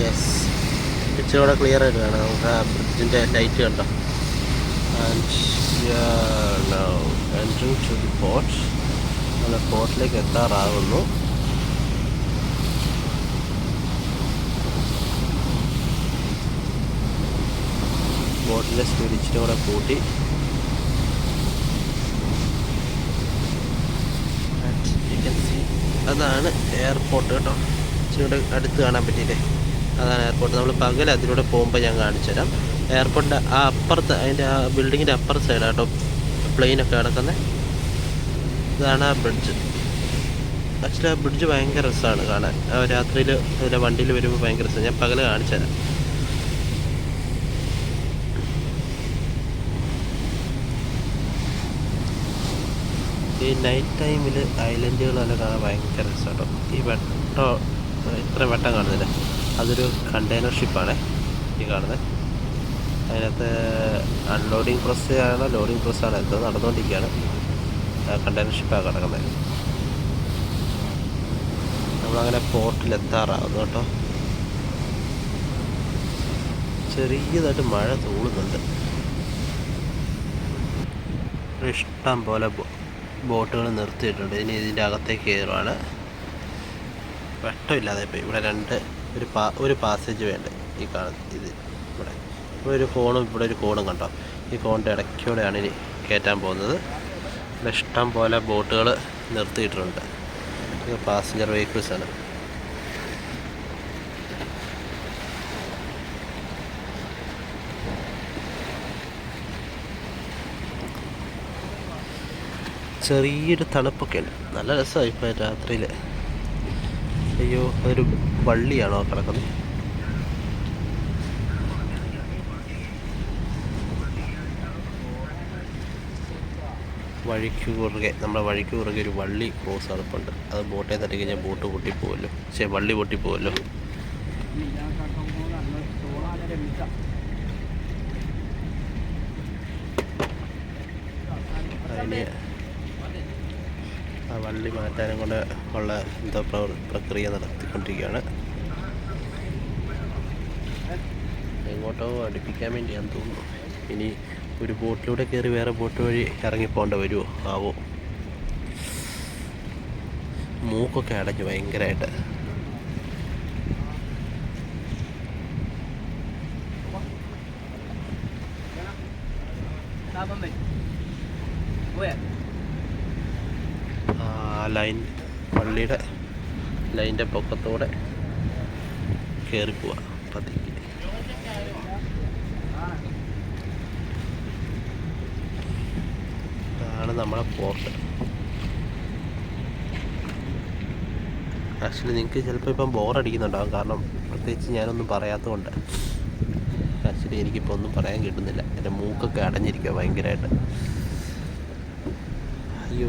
Yes, ഇച്ചിരി clear ആയിട്ട് കാണാം. നമുക്ക് ആ ബ്രിഡ്ജിൻ്റെ ലൈറ്റ് കണ്ടോ. And entering to the port. നമ്മൾ പോർട്ടിലേക്ക് എത്താറാകുന്നു. ബോട്ടിൻ്റെ സ്പീഡ് ഇച്ചിരി കൂടെ കൂട്ടി. അതാണ് എയർപോർട്ട് കേട്ടോ. ഇച്ചിരി കൂടെ അടുത്ത് കാണാൻ പറ്റിയില്ലേ, അതാണ് എയർപോർട്ട്. നമ്മൾ പകൽ അതിലൂടെ പോകുമ്പോൾ ഞാൻ കാണിച്ചു തരാം. എയർപോർട്ടിൻ്റെ ആ അപ്പുറത്ത്, അതിൻ്റെ ആ ബിൽഡിങ്ങിൻ്റെ അപ്പുറത്ത് സൈഡാണ് കേട്ടോ പ്ലെയിനൊക്കെ കിടക്കുന്നത്. ഇതാണ് ആ ബ്രിഡ്ജ്. ആക്ച്വലി ആ ബ്രിഡ്ജ് ഭയങ്കര രസമാണ് കാണാൻ. രാത്രിയിൽ അതിലെ വണ്ടിയിൽ വരുമ്പോൾ ഭയങ്കര രസമാണ്. ഞാൻ പകൽ കാണിച്ചു തരാം. ഈ നൈറ്റ് ടൈമിൽ ഐലൻഡുകളെല്ലാം കാണാൻ ഭയങ്കര രസമാണ് കേട്ടോ. ഈ ഇത്ര വെട്ടം കാണുന്നില്ല, അതൊരു കണ്ടെയ്നർ ഷിപ്പാണ് ഈ കാണുന്നത്. അതിനകത്ത് അൺലോഡിങ് പ്രോസസ്സാണോ ലോഡിങ് പ്രോസസ്സാണോ എന്തോ നടന്നുകൊണ്ടിരിക്കുകയാണ്. കണ്ടെയ്നർ ഷിപ്പാണ് കിടക്കുന്നത്. നമ്മളങ്ങനെ പോർട്ടിലെത്താറാകുന്നു കേട്ടോ. ചെറിയതായിട്ട് മഴ തൂളുന്നുണ്ട്. ഇഷ്ടം പോലെ ബോട്ടുകൾ നിർത്തിയിട്ടുണ്ട്. ഇനി ഇതിൻ്റെ അകത്തേക്ക് കയറുവാണ്. വെട്ടമില്ലാതെ ഇപ്പോൾ ഇവിടെ ഒരു പാസേജ് വേണ്ട. ഈ കാണുന്നത് ഇവിടെ ഒരു കോണും ഇവിടെ ഒരു കോണും കണ്ടോ. ഈ കോണിൻ്റെ ഇടയ്ക്കൂടെയാണ് ഇനി കയറ്റാൻ പോകുന്നത്. ഇവിടെ ഇഷ്ടം പോലെ ബോട്ടുകൾ നിർത്തിയിട്ടുണ്ട്. ഇത് പാസഞ്ചർ വെഹിക്കിൾസാണ്. ചെറിയൊരു തണുപ്പൊക്കെ ഉണ്ട്. നല്ല രസമായി ഇപ്പോൾ രാത്രിയിൽ. അയ്യോ, അതൊരു വള്ളിയാണോ കിടക്കുന്നത്? നമ്മുടെ വഴിക്ക് കുറുകെ ഒരു വള്ളി ക്രോസ് നടപ്പുണ്ട്. അത് ബോട്ടേ തട്ടി കഴിഞ്ഞാൽ ബോട്ട് പൊട്ടിപ്പോവല്ലോ. വള്ളി പൊട്ടിപ്പോവല്ലോ. അതിന് ആ വള്ളി മാറ്റാനും കൊണ്ട് ഉള്ള എന്തോ പ്രക്രിയ നടത്തിക്കൊണ്ടിരിക്കുകയാണ്. എങ്ങോട്ടോ അടുപ്പിക്കാൻ വേണ്ടിയാണെന്ന് തോന്നുന്നു. ഇനി ഒരു ബോട്ടിലൂടെ കയറി വേറെ ബോട്ട് വഴി ഇറങ്ങിപ്പോണ്ട വരുമോ ആവോ. മൂക്കൊക്കെ അടഞ്ഞു ഭയങ്കരമായിട്ട്. പള്ളിയുടെ ലൈൻ്റെ പൊക്കത്തോടെ കയറിപ്പോവാ പതിക്ക്. ഇതാണ് നമ്മളെ പോർട്ട്. ആക്ച്വലി നിങ്ങൾക്ക് ചിലപ്പോൾ ഇപ്പം ബോറടിക്കുന്നുണ്ടാകും, കാരണം പ്രത്യേകിച്ച് ഞാനൊന്നും പറയാത്തതുകൊണ്ട്. ആക്ച്വലി എനിക്കിപ്പോൾ ഒന്നും പറയാൻ കിട്ടുന്നില്ല. എൻ്റെ മൂക്കൊക്കെ അടഞ്ഞിരിക്കുക ഭയങ്കരമായിട്ട്. അയ്യോ,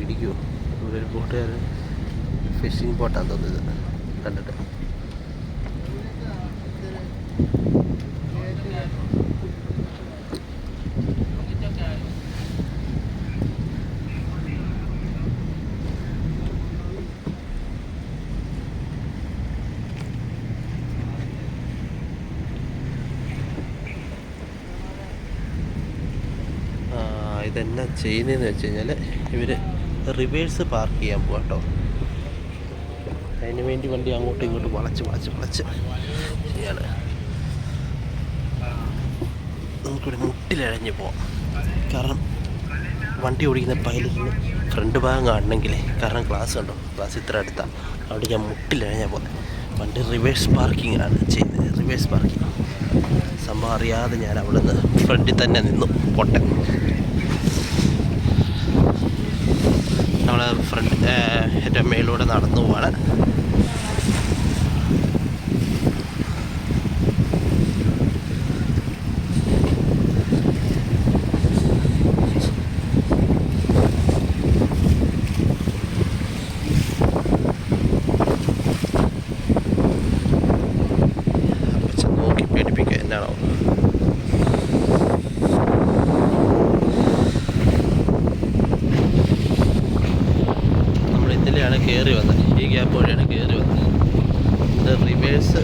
ഇടിക്കുമോ. ഇവിടെ ഒരു ബോട്ടുകാരൻ ഫിഷിംഗ് ബോട്ടാണെന്ന് തോന്നുന്നത് കണ്ടിട്ട്. ഇതെന്നാ ചെയ്യുന്നതെന്ന് വെച്ച് കഴിഞ്ഞാൽ ഇവർ റിവേഴ്സ് പാർക്ക് ചെയ്യാൻ പോകാം കേട്ടോ. അതിന് വേണ്ടി വണ്ടി അങ്ങോട്ടും ഇങ്ങോട്ടും വളച്ച് ചെയ്യാണ്. നമുക്കിവിടെ മുട്ടിലഴഞ്ഞ് പോവാം. കാരണം വണ്ടി ഓടിക്കുന്ന പൈലറ്റിന് ഫ്രണ്ട് ഭാഗം കാണണമെങ്കിലേ, കാരണം ക്ലാസ് കണ്ടോ, ക്ലാസ് ഇത്ര അടുത്താണ്. അവിടെ ഞാൻ മുട്ടിലഴഞ്ഞാൽ പോകുന്നത്. വണ്ടി റിവേഴ്സ് പാർക്കിംഗ് ആണ് ചെയ്യുന്നത്. റിവേഴ്സ് പാർക്കിംഗ് സംഭവം അറിയാതെ ഞാൻ അവിടെ നിന്ന് ഫ്രണ്ടിൽ തന്നെ നിന്നു പൊട്ടൻ. നമ്മൾ എൻ്റെ മേലൂടെ നടന്നു പോവാണ്. നോക്കി പേടിപ്പിക്കുക എന്നാണോ. കയറി വന്നത് ഈ ഗ്യാപ്പ് വഴിയാണ് കയറി വന്നത്. ഇത് റിവേഴ്സ്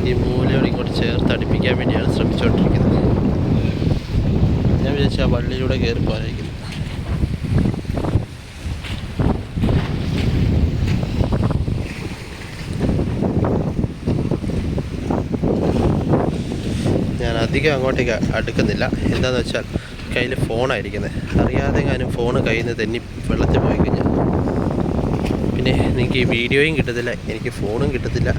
ഈ മൂലയോട് ഇങ്ങോട്ട് ചേർത്ത് അടുപ്പിക്കാൻ വേണ്ടിയാണ് ശ്രമിച്ചുകൊണ്ടിരിക്കുന്നത്. ഞാൻ വിചാരിച്ചു ആ വള്ളിയിലൂടെ കയറി പോകാനായിരിക്കും. ഞാൻ അധികം അങ്ങോട്ടേക്ക് അടുക്കുന്നില്ല. എന്താണെന്ന് വെച്ചാൽ കയ്യിൽ ഫോണായിരിക്കുന്നത്. അറിയാതെ ഞാനും ഫോണ് കയ്യിൽ നിന്ന് തെന്നി വെള്ളത്തിൽ പോയി കഴിഞ്ഞാൽ പിന്നെ എനിക്ക് ഈ വീഡിയോയും കിട്ടത്തില്ല, എനിക്ക് ഫോണും കിട്ടത്തില്ല.